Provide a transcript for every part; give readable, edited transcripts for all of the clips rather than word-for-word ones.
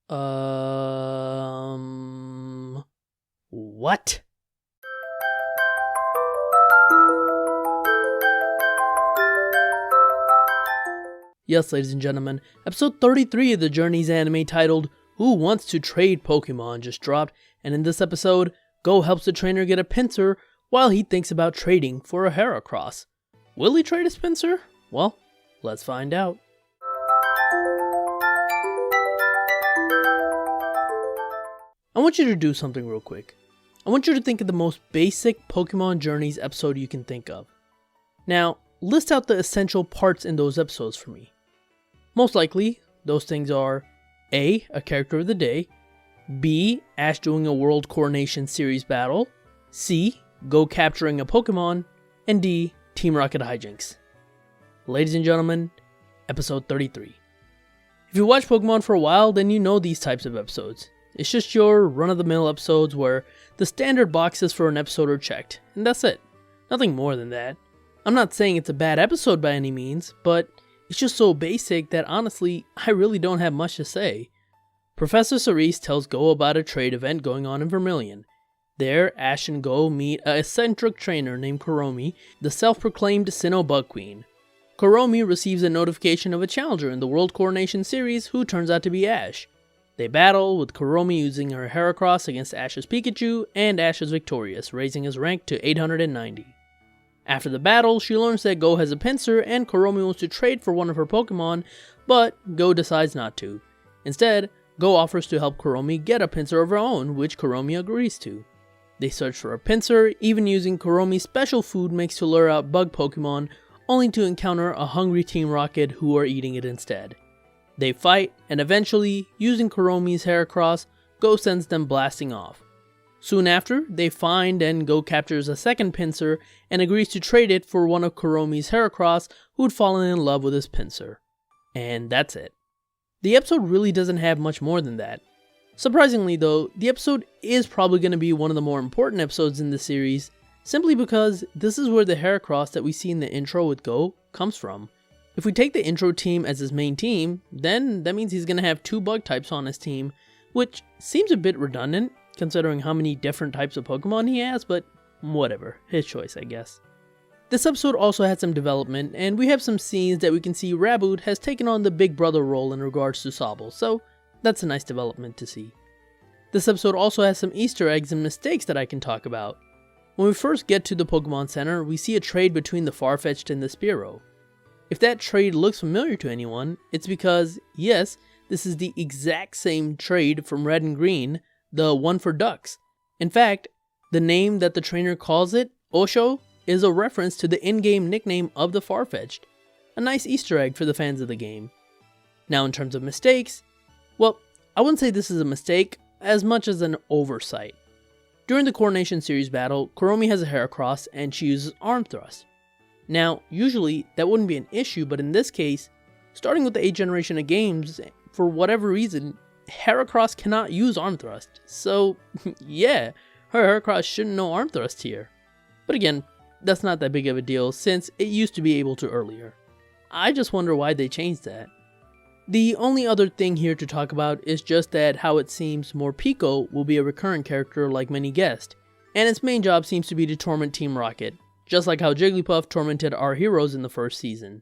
What? Yes, ladies and gentlemen, episode 33 of the Journey's anime titled Who Wants to Trade Pokemon just dropped, and in this episode, Go helps the trainer get a Pinsir while he thinks about trading for a Heracross. Will he trade his Pinsir? Well, let's find out. I want you to do something real quick. I want you to think of the most basic Pokemon Journeys episode you can think of. Now, list out the essential parts in those episodes for me. Most likely, those things are A. A character of the day, B. Ash doing a World Coronation Series battle, C. Go capturing a Pokemon, and D. Team Rocket hijinks. Ladies and gentlemen, episode 33. If you watch Pokemon for a while, then you know these types of episodes. It's just your run-of-the-mill episodes where the standard boxes for an episode are checked, and that's it. Nothing more than that. I'm not saying it's a bad episode by any means, but it's just so basic that honestly, I really don't have much to say. Professor Cerise tells Go about a trade event going on in Vermilion. There, Ash and Go meet an eccentric trainer named Kuromi, the self-proclaimed Sinnoh Bug Queen. Kuromi receives a notification of a challenger in the World Coronation Series who turns out to be Ash. They battle, with Kuromi using her Heracross against Ash's Pikachu, and Ash is victorious, raising his rank to 890. After the battle, she learns that Go has a Pinsir and Kuromi wants to trade for one of her Pokemon, but Go decides not to. Instead, Go offers to help Kuromi get a Pinsir of her own, which Kuromi agrees to. They search for a Pinsir, even using Kuromi's special food mix to lure out bug Pokemon, only to encounter a hungry Team Rocket who are eating it instead. They fight, and eventually, using Kuromi's Heracross, Go sends them blasting off. Soon after, they find and Go captures a second Pinsir and agrees to trade it for one of Kuromi's Heracross who'd fallen in love with his Pinsir. And that's it. The episode really doesn't have much more than that. Surprisingly though, the episode is probably going to be one of the more important episodes in the series, simply because this is where the Heracross that we see in the intro with Go comes from. If we take the intro team as his main team, then that means he's going to have two bug types on his team, which seems a bit redundant, considering how many different types of Pokemon he has, but whatever, his choice I guess. This episode also had some development, and we have some scenes that we can see Raboot has taken on the big brother role in regards to Sobble, so that's a nice development to see. This episode also has some Easter eggs and mistakes that I can talk about. When we first get to the Pokemon Center, we see a trade between the Farfetch'd and the Spearow. If that trade looks familiar to anyone, it's because, yes, this is the exact same trade from Red and Green, the one for ducks. In fact, the name that the trainer calls it, Osho, is a reference to the in-game nickname of the Farfetch'd. A nice Easter egg for the fans of the game. Now in terms of mistakes, well, I wouldn't say this is a mistake as much as an oversight. During the Coronation Series battle, Kuromi has a Heracross and she uses Arm Thrust. Now, usually that wouldn't be an issue, but in this case, starting with the 8th generation of games, for whatever reason, Heracross cannot use Arm Thrust. So, yeah, her Heracross shouldn't know Arm Thrust here. But again, that's not that big of a deal since it used to be able to earlier. I just wonder why they changed that. The only other thing here to talk about is just that how it seems Morpeko will be a recurring character like many guessed, and its main job seems to be to torment Team Rocket, just like how Jigglypuff tormented our heroes in the first season.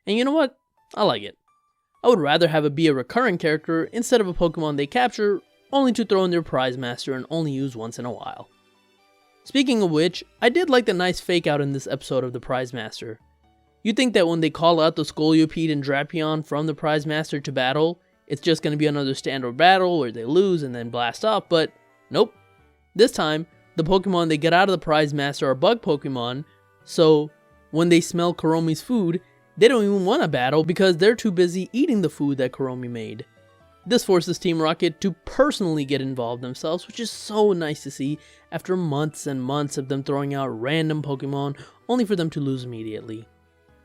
And you know what? I like it. I would rather have it be a recurring character instead of a Pokemon they capture, only to throw in their Prize Master and only use once in a while. Speaking of which, I did like the nice fake out in this episode of the Prize Master. You'd think that when they call out the Scolipede and Drapion from the Prize Master to battle, it's just going to be another standard battle where they lose and then blast off, but nope. This time, the Pokemon they get out of the Prize Master are bug Pokemon, so when they smell Kuromi's food, they don't even want to battle because they're too busy eating the food that Kuromi made. This forces Team Rocket to personally get involved themselves, which is so nice to see after months and months of them throwing out random Pokemon only for them to lose immediately.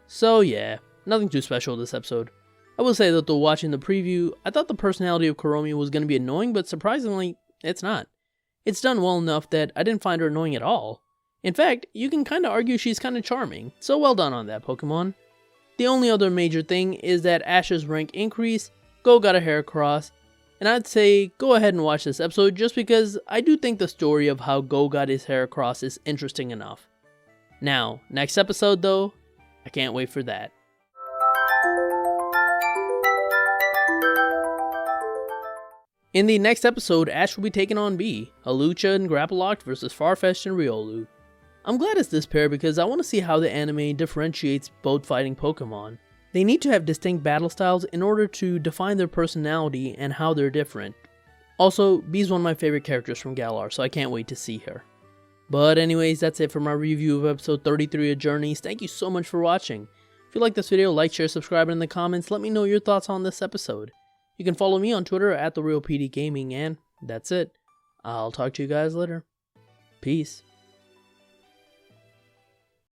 So yeah, nothing too special this episode. I will say that though watching the preview, I thought the personality of Kuromi was going to be annoying, but surprisingly, it's not. It's done well enough that I didn't find her annoying at all. In fact, you can kinda argue she's kinda charming, so well done on that Pokemon. The only other major thing is that Ash's rank increased, Go got a Heracross, and I'd say go ahead and watch this episode just because I do think the story of how Go got his Heracross is interesting enough. Now, next episode though, I can't wait for that. In the next episode, Ash will be taking on B, Hawlucha and Grapploct versus Farfetch'd and Riolu. I'm glad it's this pair because I want to see how the anime differentiates both fighting Pokemon. They need to have distinct battle styles in order to define their personality and how they're different. Also, B's one of my favorite characters from Galar, so I can't wait to see her. But anyways, that's it for my review of episode 33 of Journeys. Thank you so much for watching. If you like this video, like, share, subscribe, and in the comments, let me know your thoughts on this episode. You can follow me on Twitter at TheRealPDGaming, and that's it. I'll talk to you guys later. Peace.